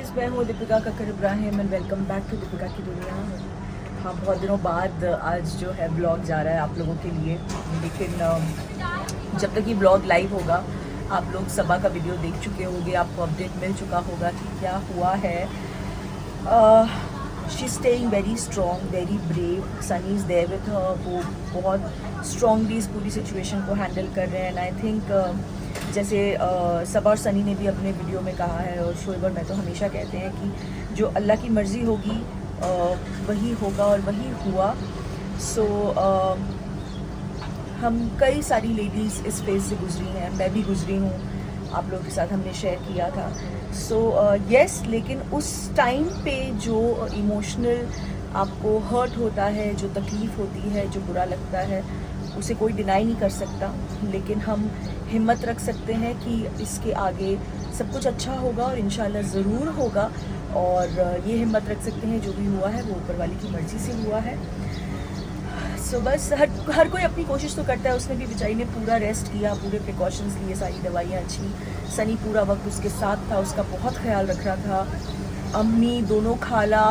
Guys, मैं हूँ Deepika Kakkar Ibrahim and welcome back to Deepika की दुनिया। हाँ, बहुत दिनों बाद आज जो है ब्लॉग जा रहा है आप लोगों के लिए, लेकिन जब तक ये ब्लॉग लाइव होगा आप लोग सबा का वीडियो देख चुके होंगे, आपको अपडेट मिल चुका होगा कि क्या हुआ है। She staying very strong, very brave. Sunny is there with her. वो बहुत स्ट्रॉन्गली इस पूरी सिचुएशन को हैंडल कर रहे हैं एंड आई थिंक जैसे सबा और सनी ने भी अपने वीडियो में कहा है और शोएब और मैं तो हमेशा कहते हैं कि जो अल्लाह की मर्ज़ी होगी वही होगा और वही हुआ। सो हम कई सारी लेडीज़ इस फेज़ से गुजरी हैं, मैं भी गुजरी हूँ, आप लोगों के साथ हमने शेयर किया था। सो येस, लेकिन उस टाइम पे जो इमोशनल आपको हर्ट होता है, जो तकलीफ़ होती है, जो बुरा लगता है, उसे कोई डिनाई नहीं कर सकता। लेकिन हम हिम्मत रख सकते हैं कि इसके आगे सब कुछ अच्छा होगा और इंशाल्लाह ज़रूर होगा। और ये हिम्मत रख सकते हैं जो भी हुआ है वो ऊपर वाले की मर्ज़ी से हुआ है। सो बस हर कोई अपनी कोशिश तो करता है। उसने भी बेचारी ने पूरा रेस्ट किया, पूरे प्रिकॉशंस लिए, सारी दवाइयाँ अच्छी। सनी पूरा वक्त उसके साथ था, उसका बहुत ख्याल रख रहा था। अम्मी, दोनों खाला,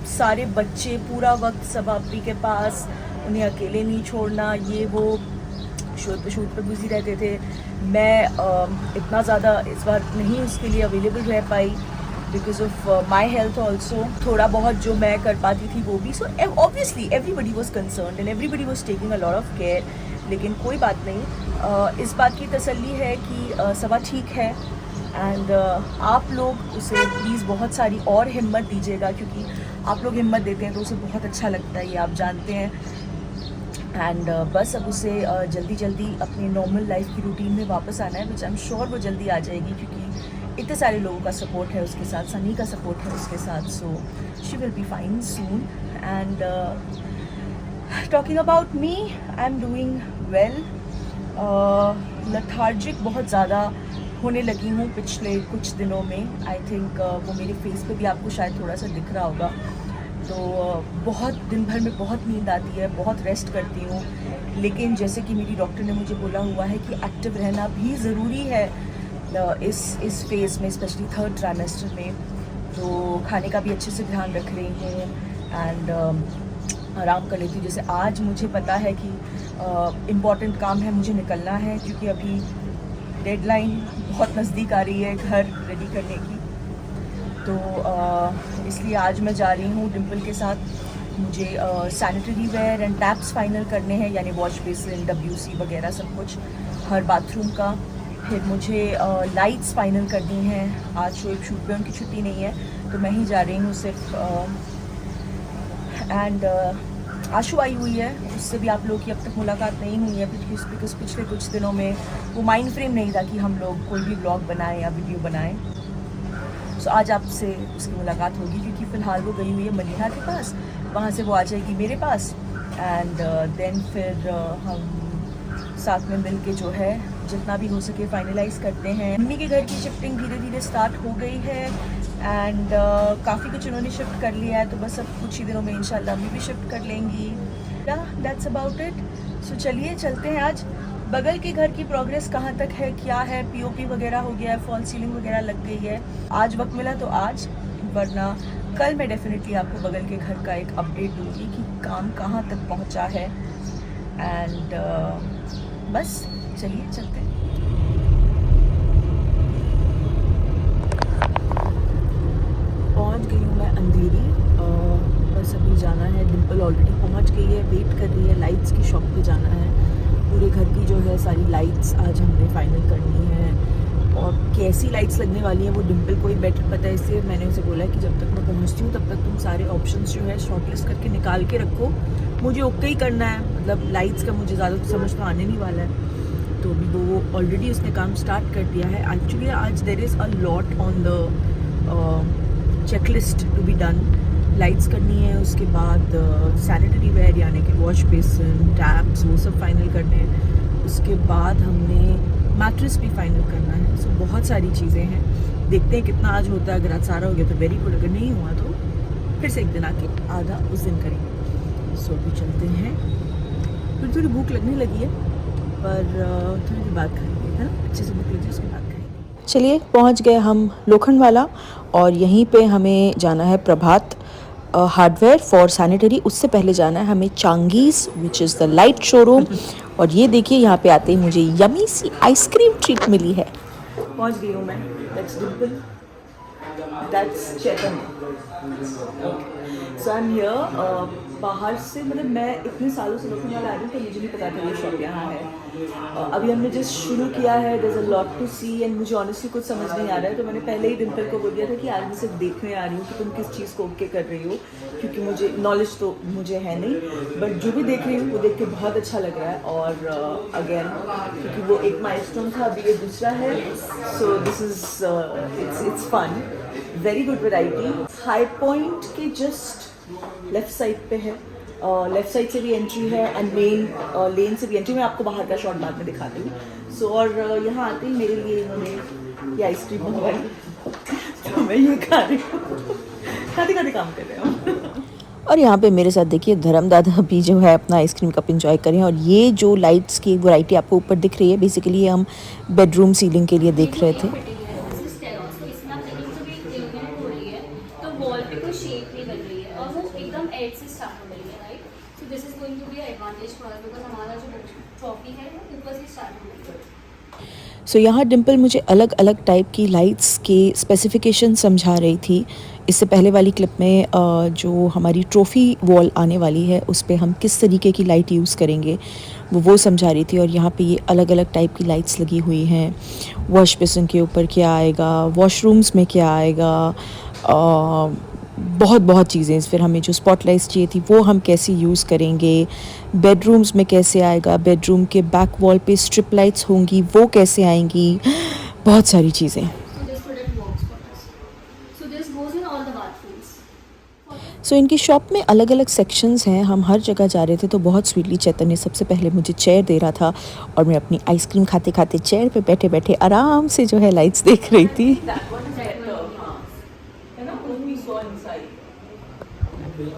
सारे बच्चे पूरा वक्त सब अपनी के पास, उन्हें अकेले नहीं छोड़ना, ये वो शूट पे बिजी रहते थे। मैं इतना ज़्यादा इस बार नहीं उसके लिए अवेलेबल रह पाई because of my health also. थोड़ा बहुत जो मैं कर पाती थी वो भी। So obviously everybody was concern and everybody was taking a lot of care. लेकिन कोई बात नहीं, इस बात की तसल्ली है कि सबा ठीक है एंड आप लोग उसे प्लीज़ बहुत सारी और हिम्मत दीजिएगा, क्योंकि आप लोग हिम्मत देते हैं तो उसे बहुत अच्छा लगता है, ये आप जानते हैं। एंड बस अब उसे जल्दी जल्दी अपनी नॉर्मल लाइफ की रूटीन में वापस आना है, विच आई एम श्योर वो जल्दी आ जाएगी, क्योंकि इतने सारे लोगों का सपोर्ट है उसके साथ, सनी का सपोर्ट है उसके साथ। So she will be fine soon. And talking about me, I am doing well. Lethargic बहुत ज़्यादा होने लगी हूँ पिछले कुछ दिनों में। आई थिंक वो मेरे फेस पे भी आपको शायद थोड़ा सा दिख रहा होगा। तो बहुत दिन भर में बहुत नींद आती है, बहुत रेस्ट करती हूँ, लेकिन जैसे कि मेरी डॉक्टर ने मुझे बोला हुआ है कि एक्टिव रहना भी ज़रूरी है इस फेज़ में, स्पेशली थर्ड ट्राइमेस्टर में। तो खाने का भी अच्छे से ध्यान रख रही हूँ एंड आराम कर लेती हूँ। जैसे आज मुझे पता है कि इम्पॉर्टेंट काम है, मुझे निकलना है, क्योंकि अभी डेडलाइन बहुत नज़दीक आ रही है घर रेडी करने की। तो इसलिए आज मैं जा रही हूँ डिम्पल के साथ। मुझे sanitary ware and taps final करने हैं, यानी वॉश बेसिन, WC वगैरह सब कुछ, हर बाथरूम का। फिर मुझे लाइट्स फाइनल करनी हैं। आज शोएब शूट पे, उनकी छुट्टी नहीं है, तो मैं ही जा रही हूँ सिर्फ। एंड आशु आई हुई है, उससे भी आप लोगों की अब तक मुलाकात नहीं हुई है बिकॉज पिछले कुछ दिनों में वो माइंड फ्रेम नहीं था कि हम लोग कोई भी ब्लॉग बनाएं या वीडियो बनाएं। सो आज आपसे उसकी मुलाकात होगी, क्योंकि फ़िलहाल वो गई हुई है मनीहा के पास, वहाँ से वो आ जाएगी मेरे पास। एंड देन फिर हम साथ में मिल के जो है जितना भी हो सके फाइनलाइज़ करते हैं। मम्मी के घर की शिफ्टिंग धीरे धीरे स्टार्ट हो गई है एंड काफ़ी कुछ उन्होंने शिफ्ट कर लिया है, तो बस अब कुछ ही दिनों में इंशाल्लाह अम्मी भी शिफ्ट कर लेंगी। That's about it. सो चलिए चलते हैं। आज बगल के घर की प्रोग्रेस कहाँ तक है, क्या है, POP वगैरह हो गया है, फॉल सीलिंग वगैरह लग गई है। आज वक्त मिला तो आज, वरना कल मैं डेफिनेटली आपको बगल के घर का एक अपडेट दूँगी कि काम कहाँ तक पहुँचा है। एंड बस चलिए चलते हैं। पहुँच गई हूँ मैं अंधेरी, बस अभी जाना है। डिम्पल ऑलरेडी पहुँच गई है, वेट कर रही है। लाइट्स की शॉप पे जाना है, पूरे घर की जो है सारी लाइट्स आज हमने फाइनल करनी है। और कैसी लाइट्स लगने वाली हैं वो डिम्पल को ही बेटर पता है, इसलिए मैंने उसे बोला कि जब तक मैं पहुंचती हूँ तब तक तुम सारे ऑप्शंस जो है शॉर्टलिस्ट करके निकाल के रखो, मुझे ओके ही करना है। मतलब लाइट्स का मुझे ज़्यादा तो समझ तो आने नहीं वाला है। तो अभी वो ऑलरेडी उसने काम स्टार्ट कर दिया है। एक्चुअली आज there is a lot on the checklist to be done. Lights करनी है, उसके बाद सैनिटरी वेयर यानी कि वॉश बेसिन, टैप्स, वो सब फाइनल करने हैं। उसके बाद हमने मैट्रेस भी फाइनल करना है। सो बहुत सारी चीज़ें हैं, देखते हैं कितना आज होता है। अगर आज सारा हो गया तो वेरी गुड, अगर नहीं हुआ तो फिर से एक दिन आके आधा उस दिन करेंगे। सो भी चलते हैं। फिर थोड़ी भूख लगने लगी है, पर थोड़ी देर बाद खाएंगे, है ना, अच्छे से भूख लगी उसके बाद खाएंगे। चलिए पहुंच गए हम लोखंडवाला और यहीं पे हमें जाना है प्रभात हार्डवेयर फॉर सैनिटरी। उससे पहले जाना है हमें Changiz which is the light showroom. और ये देखिए यहाँ पे आते ही मुझे यमी सी आइसक्रीम ट्रीट मिली है। पहुंच गई हूँ मैं। That's Dimple, that's Chetan. So I am here. बाहर से मतलब मैं इतने सालों से लोखंडवाला आ रही हूँ तो मुझे नहीं पता था ये शॉप यहाँ है। अभी हमने जस्ट शुरू किया है, there is a lot to see and मुझे ऑनेस्टली कुछ समझ नहीं आ रहा है। तो मैंने पहले ही डिम्पल को बोल दिया था कि आज मैं सिर्फ देखने आ रही हूँ कि तुम किस चीज़ को ओके कर रही हो, क्योंकि मुझे नॉलेज तो मुझे है नहीं, बट जो भी देख रही हूँ वो देख के बहुत अच्छा लग रहा है। और अगेन क्योंकि वो एक माइलस्टोन था, अभी ये दूसरा है, so this is its fun, very good variety. High point के जस्ट लेफ्ट साइड पे है, लेफ्ट साइड से भी एंट्री है एंड मेन लेन से भी एंट्री। मैं आपको बाहर का शॉट बाद में दिखाती हूँ। सो और यहाँ आते ही मेरे लिए इन्होंने ये आइसक्रीम मंगवाई तो मैं ये खा रही हूँ, खाते खाते काम कर रहे हो। और यहाँ पे मेरे साथ देखिए धर्म दादा भी जो है अपना आइसक्रीम कप एंजॉय करें। और ये जो लाइट्स की वैरायटी आपको ऊपर दिख रही है, बेसिकली ये हम बेडरूम सीलिंग के लिए देख रहे थे। सो यहाँ डिम्पल मुझे अलग अलग टाइप की लाइट्स के स्पेसिफिकेशन समझा रही थी। इससे पहले वाली क्लिप में जो हमारी ट्रॉफ़ी वॉल आने वाली है उस पे हम किस तरीके की लाइट यूज़ करेंगे वो समझा रही थी। और यहाँ पे ये अलग अलग टाइप की लाइट्स लगी हुई हैं। वॉश बेसिन के ऊपर क्या आएगा, वॉशरूम्स में क्या आएगा, बहुत बहुत चीज़ें। फिर हमें जो स्पॉटलाइट्स चाहिए थी वो हम कैसे यूज़ करेंगे, बेडरूम्स में कैसे आएगा, बेडरूम के बैक वॉल पे स्ट्रिप लाइट्स होंगी वो कैसे आएंगी, बहुत सारी चीज़ें। सो इनकी शॉप में अलग अलग सेक्शंस हैं, हम हर जगह जा रहे थे। तो बहुत स्वीटली चेतन ने सबसे पहले मुझे चेयर दे रहा था और मैं अपनी आइसक्रीम खाते खाते चेयर पे बैठे बैठे आराम से जो है लाइट्स देख रही थी।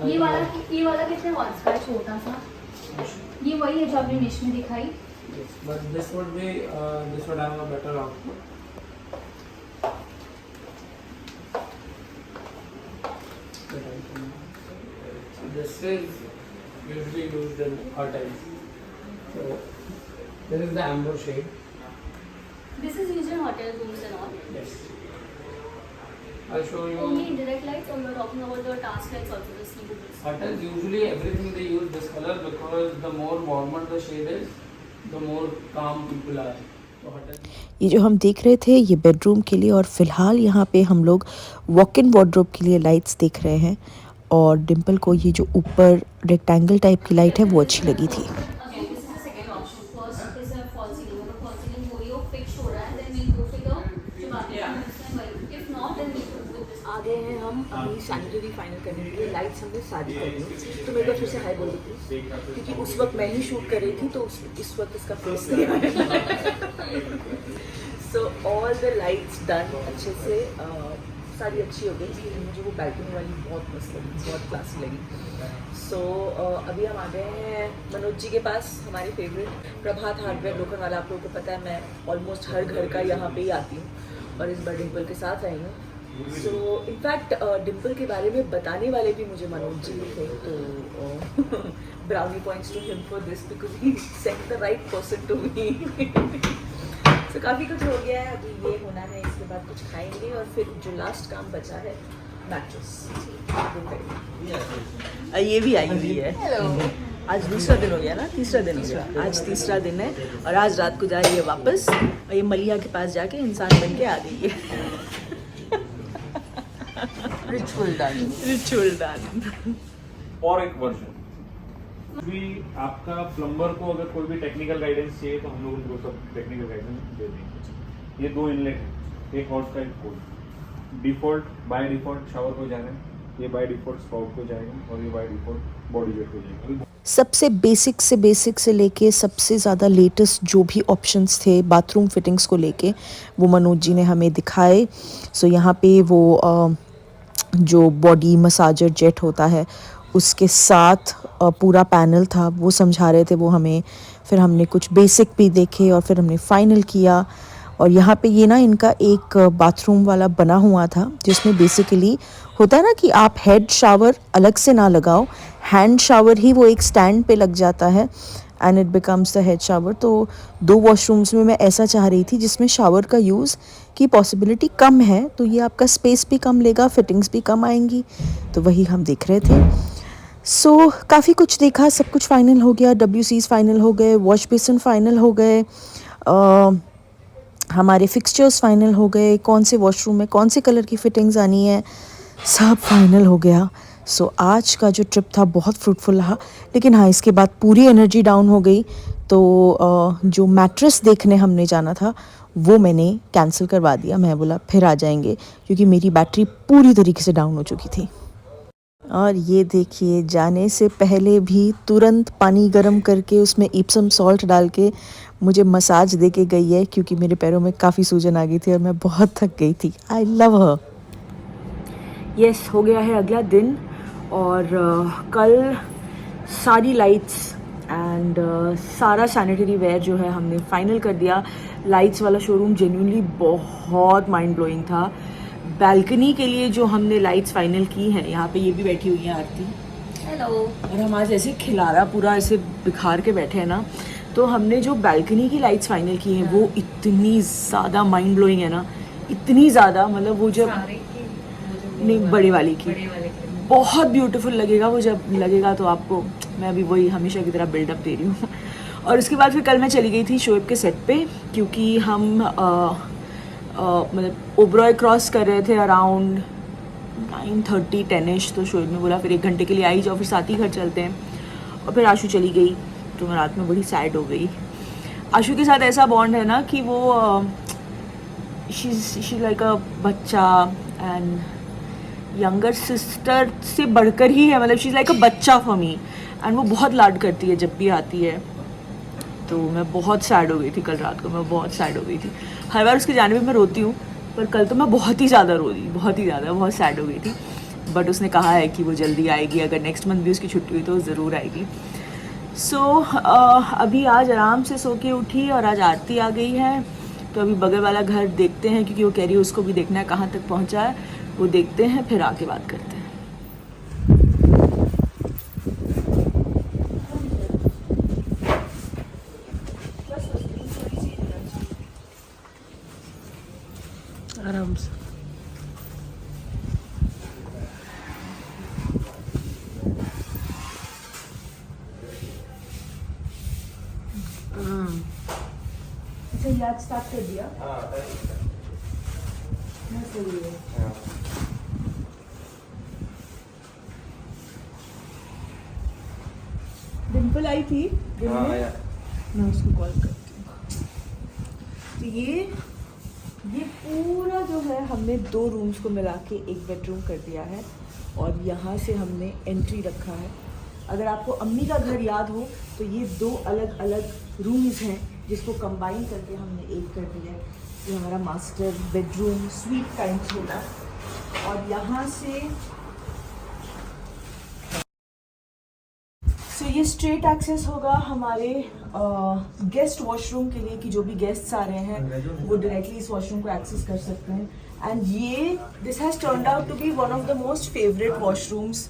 ये वाला कितने वॉट्स का है, छोटा सा? ये वही है जो आपने निश में दिखाई? But this would have a better output. So this is usually used in hotels. So this is the amber shade. This is used in hotel rooms and all. Yes. I'll show you. Only indirect lights, or you're talking about the task lights also, the CCTVs? Hotels usually everything they use this color because the more warmer the shade is, the more calm people are. So hotels. ये जो हम देख रहे थे ये bedroom के लिए, और फिलहाल यहाँ पे हम लोग वॉक इन वार्डरोब के लिए लाइट्स देख रहे हैं। और डिम्पल को ये जो ऊपर रेक्टेंगल टाइप की लाइट है वो अच्छी लगी थी। Again, this is the second option. First is a false ceiling. अगर false ceiling हो रही हो, fixed हो रहा है, then we'll go for the जो बाकी है next time वाली. If not, then we'll go with this. आ गए हैं हम अपनी सैनिटरी फाइनल करने के लिए। लाइट्स हमने सारी कर ली, तो मेरे को फिर से हाई बोल देती क्योंकि उस वक्त मैं ही शूट कर रही थी, तो इस वक्त इसका फेस नहीं आया। So all the lights done अच्छे से, सारी अच्छी हो गई। लेकिन मुझे वो बैल्कनी वाली बहुत मस्त लगी, बहुत क्लासी लगी। सो अभी हम आ गए हैं मनोज जी के पास, हमारे फेवरेट प्रभात हार्डवेयर लोखंडवाला। आप लोगों को पता है मैं ऑलमोस्ट हर घर का यहाँ पे ही आती हूँ और इस बार डिम्पल के साथ आई हूँ। सो इनफैक्ट डिम्पल के बारे में बताने वाले भी मुझे मनोज जी थे, तो brownie points to him for this because he sent the right person to me. तो काफ़ी कुछ हो गया है, अभी ये होना है, इसके बाद कुछ खाएंगे और फिर जो लास्ट काम बचा है मैट्रेस। ये भी आई हुई है। हेलो, आज दूसरा दिन हो गया ना, तीसरा दिन हो गया, आज तीसरा दिन है और आज रात को जा रही है वापस और ये मलिया के पास जाके इंसान बन के आ गई है। Ritual done. और एक वर्जन भी आपका प्लम्बर को अगर कोई भी टेक्निकल गाइडेंस चाहिए तो हम लोग उनको सब टेक्निकल गाइडेंस दे देंगे। ये दो इनलेट है, एक हॉट का एक cold. Default by default shower को जाना है, ये बाय डिफॉल्ट स्पाउट को जाएगा और ये बाय डिफॉल्ट बॉडी जेट को जाएगा। सबसे बेसिक से लेके सबसे ज़्यादा लेटेस्ट जो भी ऑप्शंस थे बाथरूम फिटिंग्स को लेके वो मनोज जी ने हमें दिखाए। सो यहाँ पे वो जो बॉडी मसाजर जेट होता है उसके साथ पूरा पैनल था वो समझा रहे थे वो हमें। फिर हमने कुछ बेसिक भी देखे और फिर हमने फाइनल किया और यहाँ पे ये ना इनका एक बाथरूम वाला बना हुआ था, जिसमें बेसिकली होता है ना कि आप हेड शावर अलग से ना लगाओ, हैंड शावर ही वो एक स्टैंड पे लग जाता है and it becomes the head shower. तो 2 वॉशरूम्स में मैं ऐसा चाह रही थी जिसमें शावर का यूज़ की पॉसिबिलिटी कम है, तो ये आपका स्पेस भी कम लेगा, फिटिंग्स भी कम आएंगी, तो वही हम देख रहे थे। सो काफ़ी कुछ देखा, सब कुछ फाइनल हो गया, WCs फाइनल हो गए, वॉश बेसिन फाइनल हो गए, हमारे फिक्सचर्स फाइनल हो गए, कौन से वॉशरूम में कौन से कलर की फिटिंग्स आनी है, सब फाइनल हो गया। सो आज का जो ट्रिप था बहुत फ्रूटफुल रहा, लेकिन हाँ इसके बाद पूरी एनर्जी डाउन हो गई। तो जो मैट्रेस देखने हमने जाना था वो मैंने कैंसिल करवा दिया। मैं बोला फिर आ जाएंगे, क्योंकि मेरी बैटरी पूरी तरीके से डाउन हो चुकी थी। और ये देखिए, जाने से पहले भी तुरंत पानी गर्म करके उसमें इप्सम सॉल्ट डाल के मुझे मसाज दे के गई है, क्योंकि मेरे पैरों में काफ़ी सूजन आ गई थी और मैं बहुत थक गई थी। I love her. यस, हो गया है अगला दिन और कल सारी लाइट्स एंड सारा सैनिटरी वेयर जो है हमने फाइनल कर दिया। लाइट्स वाला शोरूम जेन्युइनली बहुत माइंड ब्लोइंग था। बालकनी के लिए जो हमने लाइट्स फाइनल की हैं, यहाँ पे ये भी बैठी हुई है आरती, हेलो। और हम आज ऐसे खिलारा पूरा ऐसे बिखार के बैठे हैं ना, तो हमने जो बालकनी की लाइट्स फाइनल की हैं वो इतनी ज़्यादा माइंड ब्लोइंग है ना, इतनी ज़्यादा, मतलब वो जब नहीं बड़े वाली की बहुत ब्यूटीफुल लगेगा वो जब लगेगा, तो आपको मैं अभी वही हमेशा की तरह बिल्डअप दे रही हूँ। और उसके बाद फिर कल मैं चली गई थी शोएब के सेट पे, क्योंकि हम मतलब ओबरॉय क्रॉस कर रहे थे अराउंड 9:30 10ish। तो शोएब ने बोला फिर 1 घंटे के लिए आई जाओ, फिर साथ ही घर चलते हैं। और फिर आशु चली गई, तो मैं रात में बड़ी सैड हो गई। आशु के साथ ऐसा बॉन्ड है ना कि वो शी लाइक अ बच्चा एंड यंगर सिस्टर से बढ़कर ही है, मतलब शी इज़ लाइक अ बच्चा फॉर मी, एंड वो बहुत लाड करती है जब भी आती है। तो मैं बहुत सैड हो गई थी कल रात को, मैं बहुत सैड हो गई थी। हर बार उसके जाने पे मैं रोती हूँ, पर कल तो मैं बहुत ही ज़्यादा रो दी, बहुत ही ज़्यादा, बहुत सैड हो गई थी। बट उसने कहा है कि वो जल्दी आएगी, अगर नेक्स्ट मंथ भी उसकी छुट्टी हुई तो वो ज़रूर आएगी। सो अभी आज आराम से सो के उठी और आज आरती आ गई है, तो अभी बगल वाला घर देखते हैं, क्योंकि वो कह रही है उसको भी देखना है कहाँ तक पहुँचा है, वो देखते हैं फिर आके बात करते हैं। आराम से अच्छा, याद स्टार्ट कर दिया। सही है। डिम्पल आई थी दिन में, मैं उसको कॉल करती हूँ। तो ये पूरा जो है हमने 2 रूम्स को मिला के एक बेडरूम कर दिया है, और यहाँ से हमने एंट्री रखा है। अगर आपको अम्मी का घर याद हो तो ये 2 अलग अलग रूम्स हैं जिसको कंबाइन करके हमने एक कर दिया है। ये हमारा मास्टर बेडरूम स्वीट काइंड होगा, और यहाँ से ये स्ट्रेट एक्सेस होगा हमारे गेस्ट वॉशरूम के लिए, कि जो भी गेस्ट्स आ रहे हैं वो डायरेक्टली इस वॉशरूम को एक्सेस कर सकते हैं। एंड ये this has turned out to be one of the most favourite washrooms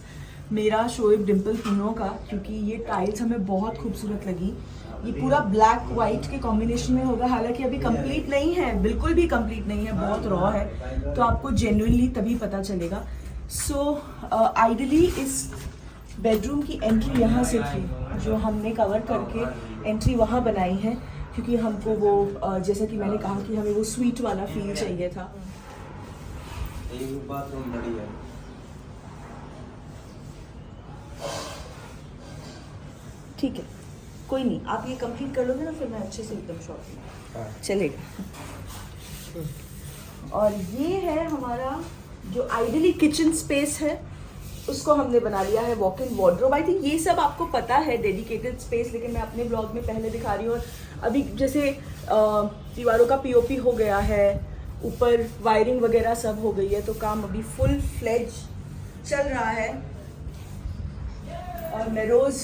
मेरा, शोएब, डिम्पल तीनों का, क्योंकि ये टाइल्स हमें बहुत खूबसूरत लगी। ये पूरा ब्लैक वाइट के कॉम्बिनेशन में होगा, हालांकि अभी कंप्लीट नहीं है, बिल्कुल भी कंप्लीट नहीं है, बहुत रॉ है, तो आपको जेन्युइनली तभी पता चलेगा। सो आइडली इस बेडरूम की एंट्री यहाँ से थी, जो हमने कवर करके एंट्री वहाँ बनाई है, क्योंकि हमको वो जैसा कि मैंने कहा कि हमें वो स्वीट वाला फील चाहिए था। बाथरूम बढ़िया है। ठीक है, कोई नहीं, आप ये कंप्लीट कर लोगे ना, फिर मैं अच्छे से एकदम शॉर्ट चलेगा। और ये है हमारा जो आइडली किचन स्पेस है, उसको हमने बना लिया है walk in wardrobe. I think ये सब आपको पता है, डेडिकेटेड स्पेस, लेकिन मैं अपने ब्लॉग में पहले दिखा रही हूँ। और अभी जैसे दीवारों का POP हो गया है, ऊपर वायरिंग वगैरह सब हो गई है, तो काम अभी फुल फ्लेज चल रहा है। और मैं रोज़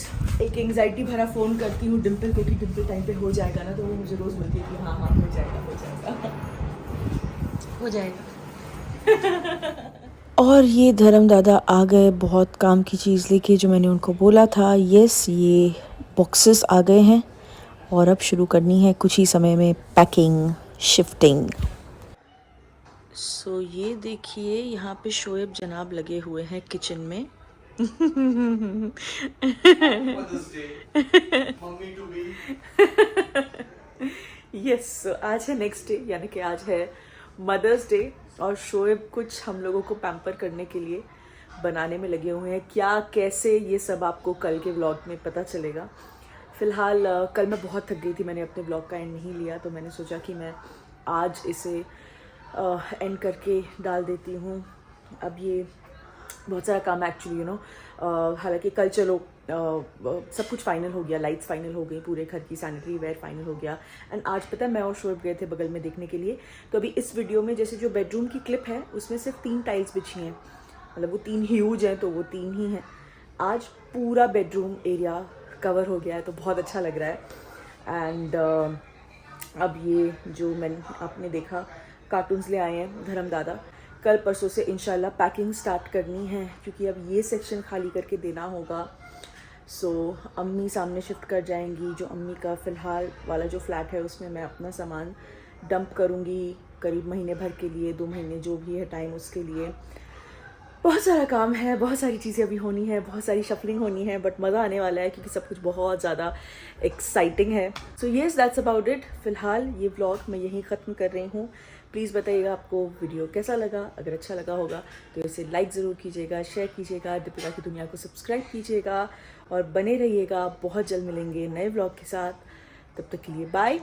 एक एंग्जाइटी भरा फ़ोन करती हूँ डिम्पल को कि डिम्पल टाइम पे हो जाएगा ना, तो वो मुझे रोज़ बोलती है कि हाँ हाँ हो जाएगा हो जाएगा। हो जाएगा। और ये धर्म दादा आ गए बहुत काम की चीज़ लेके, जो मैंने उनको बोला था। यस, ये बॉक्सेस आ गए हैं और अब शुरू करनी है कुछ ही समय में पैकिंग, शिफ्टिंग। सो ये देखिए, यहाँ पे शोएब जनाब लगे हुए हैं किचन में। यस, आज है नेक्स्ट डे, यानी कि आज है मदर्स डे, और शोएब कुछ हम लोगों को पैम्पर करने के लिए बनाने में लगे हुए हैं। क्या कैसे ये सब आपको कल के व्लॉग में पता चलेगा। फ़िलहाल कल मैं बहुत थक गई थी, मैंने अपने व्लॉग का एंड नहीं लिया, तो मैंने सोचा कि मैं आज इसे एंड करके डाल देती हूँ। अब ये बहुत सारा काम है एक्चुअली, यू नो। हालांकि कल चलो सब कुछ फाइनल हो गया, लाइट्स फाइनल हो गई, पूरे घर की सैनिटरी वेयर फाइनल हो गया। एंड आज पता है मैं और शोएब गए थे बगल में देखने के लिए। तो अभी इस वीडियो में जैसे जो बेडरूम की क्लिप है उसमें सिर्फ 3 टाइल्स बिछी हैं, मतलब वो 3 ह्यूज हैं तो वो 3 ही हैं। आज पूरा बेडरूम एरिया कवर हो गया है, तो बहुत अच्छा लग रहा है। एंड अब ये जो मैंने आपने देखा कार्टून्स ले आए हैं धर्म दादा, कल परसों से इंशाल्लाह पैकिंग स्टार्ट करनी है, क्योंकि अब ये सेक्शन खाली करके देना होगा। सो अम्मी सामने शिफ्ट कर जाएंगी। जो अम्मी का फ़िलहाल वाला जो फ्लैट है उसमें मैं अपना सामान डंप करूँगी करीब महीने भर के लिए, 2 महीने जो भी है टाइम उसके लिए। बहुत सारा काम है, बहुत सारी चीज़ें अभी होनी है, बहुत सारी शफलिंग होनी है, बट मज़ा आने वाला है क्योंकि सब कुछ बहुत ज़्यादा एक्साइटिंग है। So yes, that's about it. फ़िलहाल ये व्लॉग मैं यहीं ख़त्म कर रही हूँ। प्लीज़ बताइएगा आपको वीडियो कैसा लगा। अगर अच्छा लगा होगा तो इसे लाइक ज़रूर कीजिएगा, शेयर कीजिएगा, दीपिका की दुनिया को सब्सक्राइब कीजिएगा और बने रहिएगा। बहुत जल्द मिलेंगे नए व्लॉग के साथ, तब तक के लिए bye.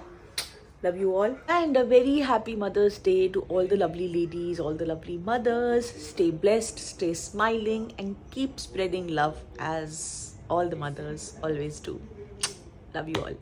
Love you all, and a very happy Mother's Day to all the lovely ladies, all the lovely mothers. Stay blessed, stay smiling, and keep spreading love as all the mothers always do. Love you all.